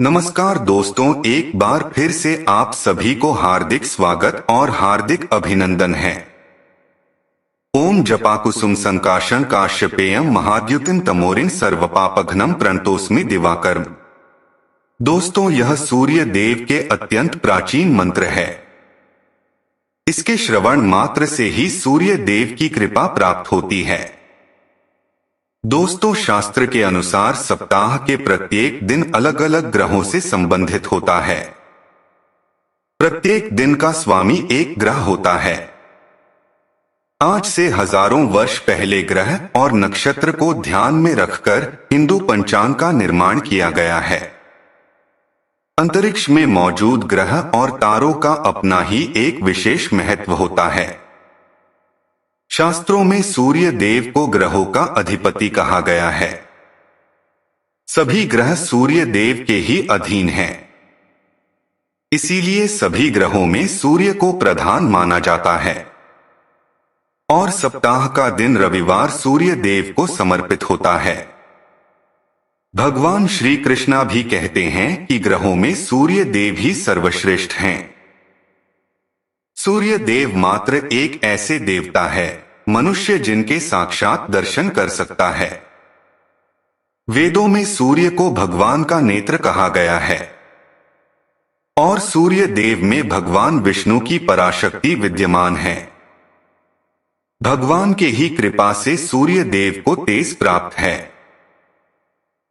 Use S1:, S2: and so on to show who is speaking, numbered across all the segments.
S1: नमस्कार दोस्तों, एक बार फिर से आप सभी को हार्दिक स्वागत और हार्दिक अभिनंदन है। ओम जपाकुसुम संकाशं काश्यपेयं महाद्युतिं तमोरिं सर्वपापघ्नं प्रणतोस्मि दिवाकरम्। दोस्तों, यह सूर्य देव के अत्यंत प्राचीन मंत्र है। इसके श्रवण मात्र से ही सूर्य देव की कृपा प्राप्त होती है। दोस्तों, शास्त्र के अनुसार सप्ताह के प्रत्येक दिन अलग अलग ग्रहों से संबंधित होता है। प्रत्येक दिन का स्वामी एक ग्रह होता है। आज से हजारों वर्ष पहले ग्रह और नक्षत्र को ध्यान में रखकर हिंदू पंचांग का निर्माण किया गया है। अंतरिक्ष में मौजूद ग्रह और तारों का अपना ही एक विशेष महत्व होता है। शास्त्रों में सूर्य देव को ग्रहों का अधिपति कहा गया है। सभी ग्रह सूर्य देव के ही अधीन हैं। इसीलिए सभी ग्रहों में सूर्य को प्रधान माना जाता है और सप्ताह का दिन रविवार सूर्य देव को समर्पित होता है। भगवान श्री कृष्णा भी कहते हैं कि ग्रहों में सूर्य देव ही सर्वश्रेष्ठ हैं। सूर्य देव मात्र एक ऐसे देवता है मनुष्य जिनके साक्षात दर्शन कर सकता है। वेदों में सूर्य को भगवान का नेत्र कहा गया है और सूर्य देव में भगवान विष्णु की पराशक्ति विद्यमान है। भगवान के ही कृपा से सूर्य देव को तेज प्राप्त है,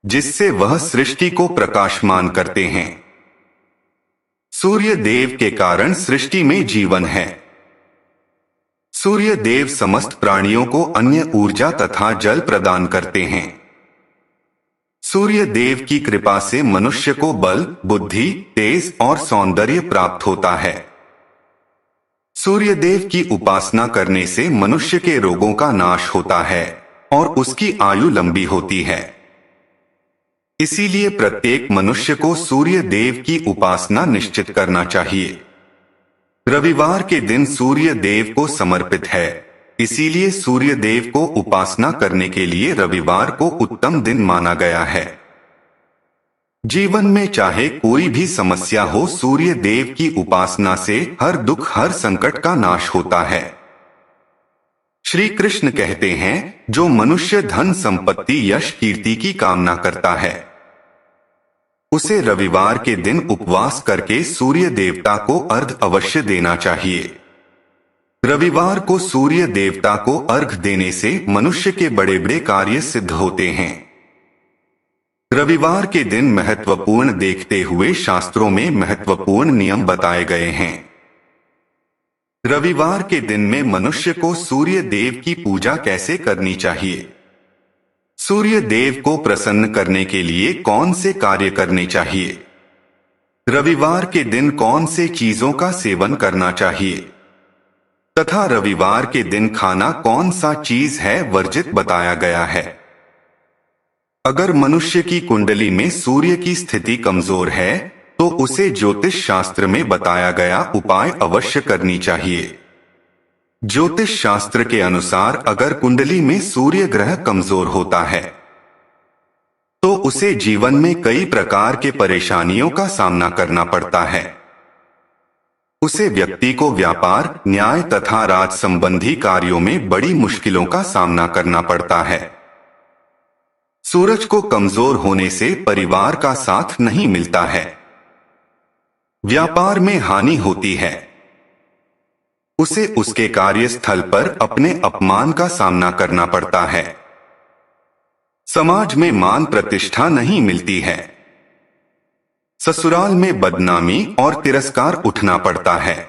S1: जिससे वह सृष्टि को प्रकाशमान करते हैं। सूर्य देव के कारण सृष्टि में जीवन है। सूर्य देव समस्त प्राणियों को अन्य ऊर्जा तथा जल प्रदान करते हैं। सूर्य देव की कृपा से मनुष्य को बल, बुद्धि, तेज और सौंदर्य प्राप्त होता है। सूर्य देव की उपासना करने से मनुष्य के रोगों का नाश होता है और उसकी आयु लंबी होती है। इसीलिए प्रत्येक मनुष्य को सूर्य देव की उपासना निश्चित करना चाहिए। रविवार के दिन सूर्य देव को समर्पित है, इसीलिए सूर्य देव को उपासना करने के लिए रविवार को उत्तम दिन माना गया है। जीवन में चाहे कोई भी समस्या हो, सूर्य देव की उपासना से हर दुख, हर संकट का नाश होता है। श्री कृष्ण कहते हैं, जो मनुष्य धन, संपत्ति, यश, कीर्ति की कामना करता है उसे रविवार के दिन उपवास करके सूर्य देवता को अर्घ अवश्य देना चाहिए। रविवार को सूर्य देवता को अर्घ देने से मनुष्य के बड़े बड़े कार्य सिद्ध होते हैं। रविवार के दिन महत्वपूर्ण देखते हुए शास्त्रों में महत्वपूर्ण नियम बताए गए हैं। रविवार के दिन में मनुष्य को सूर्य देव की पूजा कैसे करनी चाहिए, सूर्य देव को प्रसन्न करने के लिए कौन से कार्य करने चाहिए, रविवार के दिन कौन से चीजों का सेवन करना चाहिए तथा रविवार के दिन खाना कौन सा चीज है वर्जित बताया गया है। अगर मनुष्य की कुंडली में सूर्य की स्थिति कमजोर है तो उसे ज्योतिष शास्त्र में बताया गया उपाय अवश्य करनी चाहिए। ज्योतिष शास्त्र के अनुसार अगर कुंडली में सूर्य ग्रह कमजोर होता है तो उसे जीवन में कई प्रकार के परेशानियों का सामना करना पड़ता है। उसे व्यक्ति को व्यापार, न्याय तथा राज संबंधी कार्यों में बड़ी मुश्किलों का सामना करना पड़ता है। सूरज को कमजोर होने से परिवार का साथ नहीं मिलता है, व्यापार में हानि होती है, उसे उसके कार्यस्थल पर अपने अपमान का सामना करना पड़ता है, समाज में मान प्रतिष्ठा नहीं मिलती है, ससुराल में बदनामी और तिरस्कार उठना पड़ता है।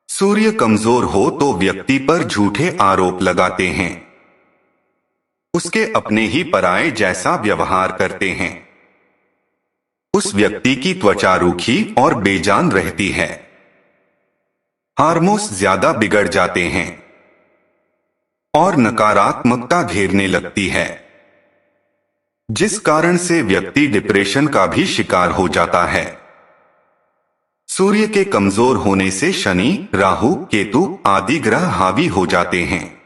S1: सूर्य कमजोर हो तो व्यक्ति पर झूठे आरोप लगाते हैं, उसके अपने ही पराये जैसा व्यवहार करते हैं, उस व्यक्ति की त्वचा रूखी और बेजान रहती है, हार्मोन्स ज्यादा बिगड़ जाते हैं और नकारात्मकता घेरने लगती है, जिस कारण से व्यक्ति डिप्रेशन का भी शिकार हो जाता है। सूर्य के कमजोर होने से शनि, राहु, केतु आदि ग्रह हावी हो जाते हैं।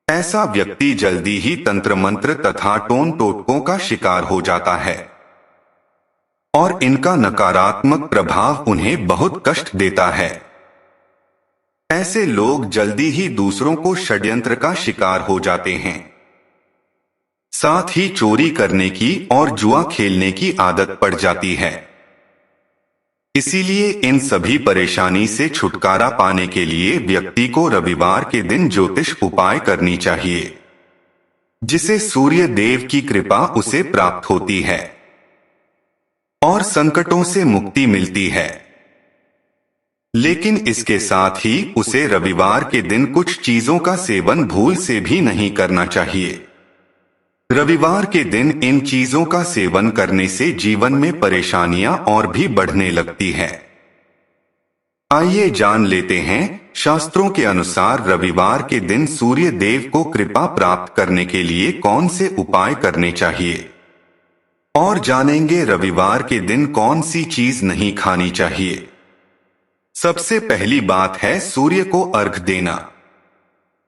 S1: ऐसा व्यक्ति जल्दी ही तंत्र मंत्र तथा टोन टोटकों का शिकार हो जाता है। और इनका नकारात्मक प्रभाव उन्हें बहुत कष्ट देता है। ऐसे लोग जल्दी ही दूसरों को षड्यंत्र का शिकार हो जाते हैं। साथ ही चोरी करने की और जुआ खेलने की आदत पड़ जाती है। इसीलिए इन सभी परेशानी से छुटकारा पाने के लिए व्यक्ति को रविवार के दिन ज्योतिष उपाय करनी चाहिए, जिसे सूर्य देव की कृपा उसे प्राप्त होती है और संकटों से मुक्ति मिलती है। लेकिन इसके साथ ही उसे रविवार के दिन कुछ चीजों का सेवन भूल से भी नहीं करना चाहिए। रविवार के दिन इन चीजों का सेवन करने से जीवन में परेशानियां और भी बढ़ने लगती है। आइए जान लेते हैं शास्त्रों के अनुसार रविवार के दिन सूर्य देव को कृपा प्राप्त करने के लिए कौन से उपाय करने चाहिए, और जानेंगे रविवार के दिन कौन सी चीज नहीं खानी चाहिए। सबसे पहली बात है सूर्य को अर्घ देना।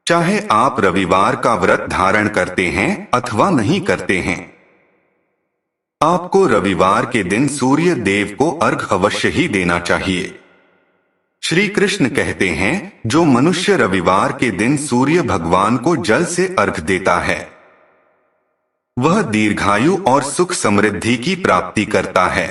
S1: चाहे आप रविवार का व्रत धारण करते हैं अथवा नहीं करते हैं, आपको रविवार के दिन सूर्य देव को अर्घ अवश्य ही देना चाहिए। श्री कृष्ण कहते हैं, जो मनुष्य रविवार के दिन सूर्य भगवान को जल से अर्घ देता है वह दीर्घायु और सुख समृद्धि की प्राप्ति करता है।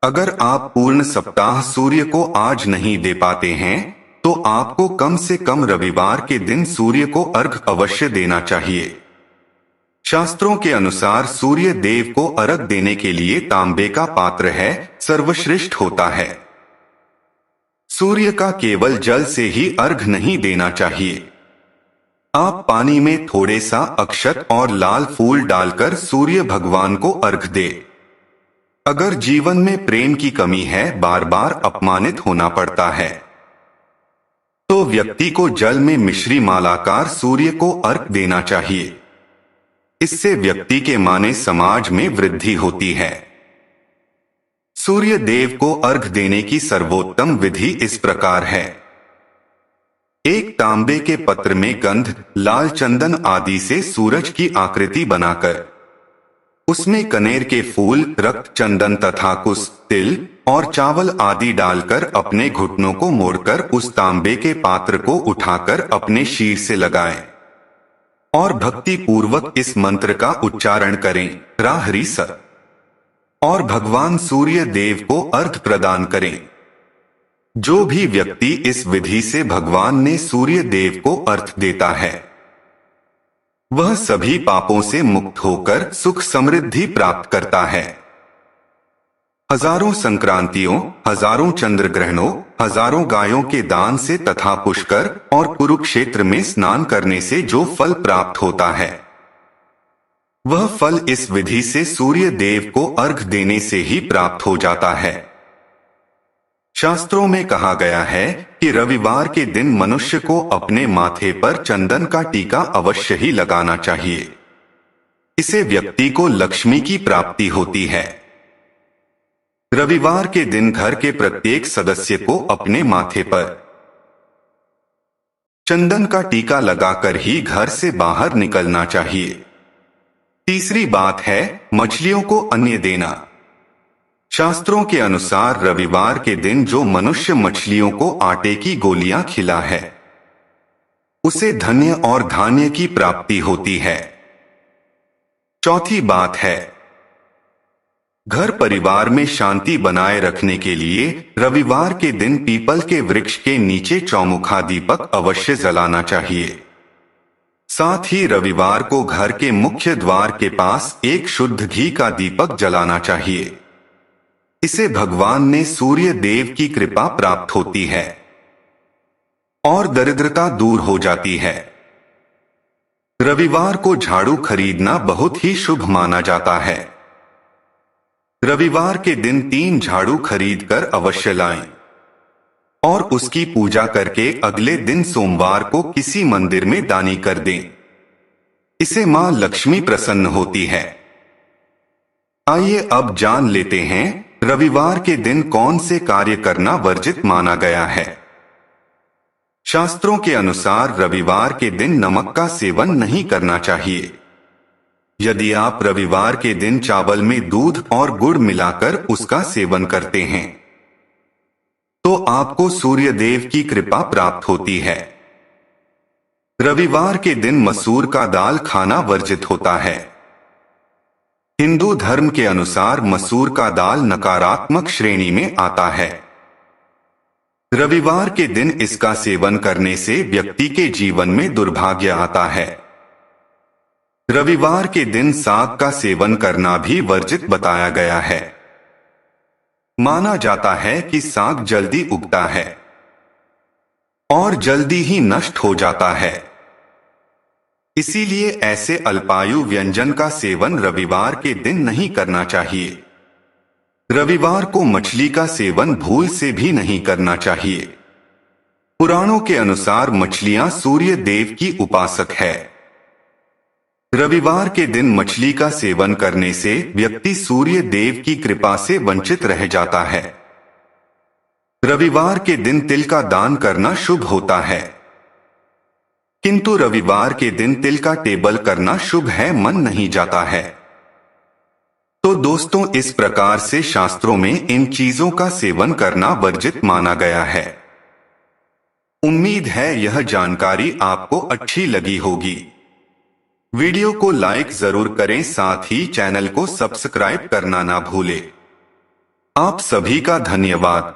S1: अगर आप पूर्ण सप्ताह सूर्य को आज नहीं दे पाते हैं तो आपको कम से कम रविवार के दिन सूर्य को अर्घ अवश्य देना चाहिए। शास्त्रों के अनुसार सूर्य देव को अर्घ देने के लिए तांबे का पात्र है सर्वश्रेष्ठ होता है। सूर्य का केवल जल से ही अर्घ नहीं देना चाहिए। आप पानी में थोड़े सा अक्षत और लाल फूल डालकर सूर्य भगवान को अर्घ दे। अगर जीवन में प्रेम की कमी है, बार बार अपमानित होना पड़ता है, तो व्यक्ति को जल में मिश्री मालाकार सूर्य को अर्घ देना चाहिए। इससे व्यक्ति के माने समाज में वृद्धि होती है। सूर्य देव को अर्घ देने की सर्वोत्तम विधि इस प्रकार है। एक तांबे के पत्र में गंध, लाल चंदन आदि से सूरज की आकृति बनाकर उसमें कनेर के फूल, रक्त चंदन तथा कुश, तिल और चावल आदि डालकर अपने घुटनों को मोड़कर उस तांबे के पात्र को उठाकर अपने शीर से लगाएं और भक्ति पूर्वक इस मंत्र का उच्चारण करें, रा हरि स, और भगवान सूर्य देव को अर्घ प्रदान करें। जो भी व्यक्ति इस विधि से भगवान ने सूर्य देव को अर्घ देता है वह सभी पापों से मुक्त होकर सुख समृद्धि प्राप्त करता है। हजारों संक्रांतियों, हजारों चंद्र ग्रहणों, हजारों गायों के दान से तथा पुष्कर और कुरुक्षेत्र में स्नान करने से जो फल प्राप्त होता है वह फल इस विधि से सूर्य देव को अर्घ देने से ही प्राप्त हो जाता है। शास्त्रों में कहा गया है कि रविवार के दिन मनुष्य को अपने माथे पर चंदन का टीका अवश्य ही लगाना चाहिए। इसे व्यक्ति को लक्ष्मी की प्राप्ति होती है। रविवार के दिन घर के प्रत्येक सदस्य को अपने माथे पर चंदन का टीका लगाकर ही घर से बाहर निकलना चाहिए। तीसरी बात है मछलियों को अन्न देना। शास्त्रों के अनुसार रविवार के दिन जो मनुष्य मछलियों को आटे की गोलियां खिला है उसे धन्य और धान्य की प्राप्ति होती है। चौथी बात है घर परिवार में शांति बनाए रखने के लिए रविवार के दिन पीपल के वृक्ष के नीचे चौमुखा दीपक अवश्य जलाना चाहिए। साथ ही रविवार को घर के मुख्य द्वार के पास एक शुद्ध घी का दीपक जलाना चाहिए। इसे भगवान ने सूर्य देव की कृपा प्राप्त होती है और दरिद्रता दूर हो जाती है। रविवार को झाड़ू खरीदना बहुत ही शुभ माना जाता है। रविवार के दिन 3 झाड़ू खरीदकर अवश्य लाएं और उसकी पूजा करके अगले दिन सोमवार को किसी मंदिर में दानी कर दें। इसे मां लक्ष्मी प्रसन्न होती है। आइए अब जान लेते हैं रविवार के दिन कौन से कार्य करना वर्जित माना गया है। शास्त्रों के अनुसार रविवार के दिन नमक का सेवन नहीं करना चाहिए। यदि आप रविवार के दिन चावल में दूध और गुड़ मिलाकर उसका सेवन करते हैं तो आपको सूर्य देव की कृपा प्राप्त होती है। रविवार के दिन मसूर का दाल खाना वर्जित होता है। हिंदू धर्म के अनुसार मसूर का दाल नकारात्मक श्रेणी में आता है। रविवार के दिन इसका सेवन करने से व्यक्ति के जीवन में दुर्भाग्य आता है। रविवार के दिन साग का सेवन करना भी वर्जित बताया गया है। माना जाता है कि साग जल्दी उगता है और जल्दी ही नष्ट हो जाता है, इसीलिए ऐसे अल्पायु व्यंजन का सेवन रविवार के दिन नहीं करना चाहिए। रविवार को मछली का सेवन भूल से भी नहीं करना चाहिए। पुराणों के अनुसार मछलियां सूर्य देव की उपासक है। रविवार के दिन मछली का सेवन करने से व्यक्ति सूर्य देव की कृपा से वंचित रह जाता है। रविवार के दिन तिल का दान करना शुभ होता है, किंतु रविवार के दिन तिल का टेबल करना शुभ है मन नहीं जाता है। तो दोस्तों, इस प्रकार से शास्त्रों में इन चीजों का सेवन करना वर्जित माना गया है। उम्मीद है यह जानकारी आपको अच्छी लगी होगी। वीडियो को लाइक जरूर करें, साथ ही चैनल को सब्सक्राइब करना ना भूलें। आप सभी का धन्यवाद।